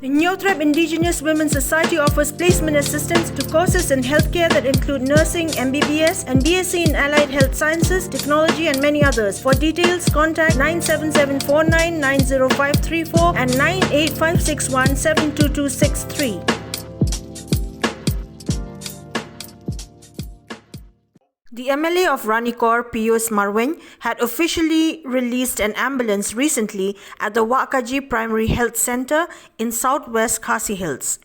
Nyotrep Indigenous Women's Society offers placement assistance to courses in healthcare that include nursing, MBBS, and BSc in Allied Health Sciences, Technology, and many others. For details, contact 97749 90534 and 98561 72263. The MLA of RANIKOR, PIUS MARWEIN, had officially released an ambulance recently at the Wahkaji Primary Health Center in southwest KHASI Hills.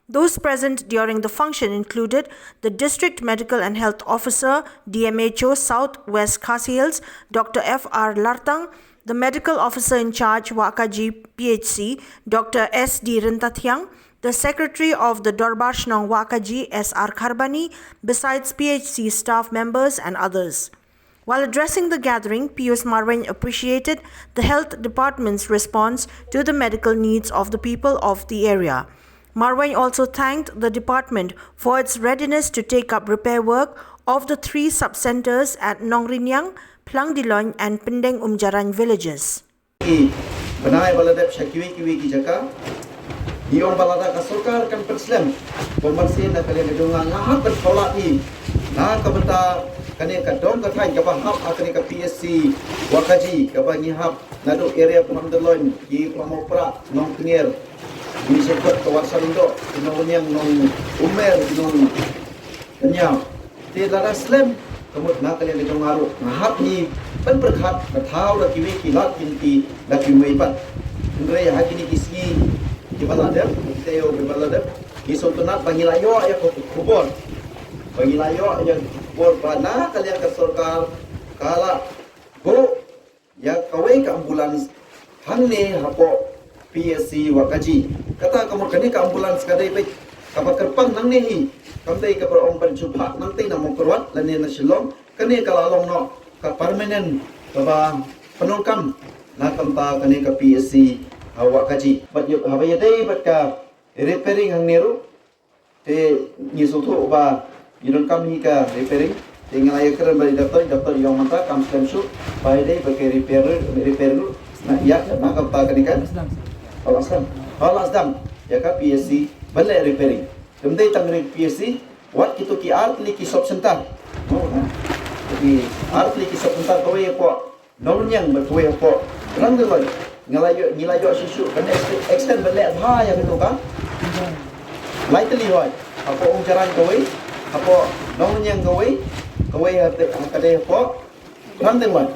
Those present during the function included the District Medical and Health Officer, DMHO Southwest KHASI Hills, Dr. F.R. LARTANG, the Medical Officer in Charge, Wahkaji Phc, Dr. S.D. RYNTATHIANG, the Secretary of the DORBAR SHNONG Wahkaji S.R. KAHRBANI, besides PHC staff members and others. While addressing the gathering, PIUS MARWEIN appreciated the Health Department's response to the medical needs of the people of the area. MARWEIN also thanked the department for its readiness to take up repair work of the 3 sub-centers at Nongriniang, Plangdilon and Pendeng Umjaran villages. Iong balada kasurkar kan perslam pembersihan dan kalian gedungan ngahap bertolak ni nah kebenta kani kadom kathai kabah hap akani ka PSC Wahkaji kabah ngihap nadu area Pemandalon di Pramopra nong Knier di sekot kawasan indok nong yang nong Umer nong Kenyam ti lara slam kemut nah kalian gedung ngaru ngahap ni ban berkhat bathau da kiwi kilat kinti da kiwi pat ndre hakini kisi Kibaladep, Teo Kibaladep, Isotunat Bangilayo yang kubur, Bangilayo yang kubur pada kalian kesurkar kala go ya kawai ke ambulans hanne hapo PSC Wahkaji kata kamu kini ke ambulans kadai baik kabar kerpang nang nehi kamtai ke berong berjumpa nanti namu keruat lani na Shillong kini kalalong no ke permanen kaba penungkam na kamta kini ke PSC Wahkaji. But you have a day, but repairing hang neru. Te nisutu ba you don't come here repairing. Tinggal ayo keren balik daftar yang mantap kam stemsu. By day pakai repair lu. Nah ya, nak apa kenikan? Alas dam. Ya kan PSC balik repairing. Kemudian tanggung PSC. What kita ki art li ki shop center. Oh, jadi art li ki shop center kau ye po. Nornyang berkau po. Ranggal Nilayo susu kan extend balik ha yang itu kan lightly hoy apa umjaran kowe apa nong yang kowe ada apa random one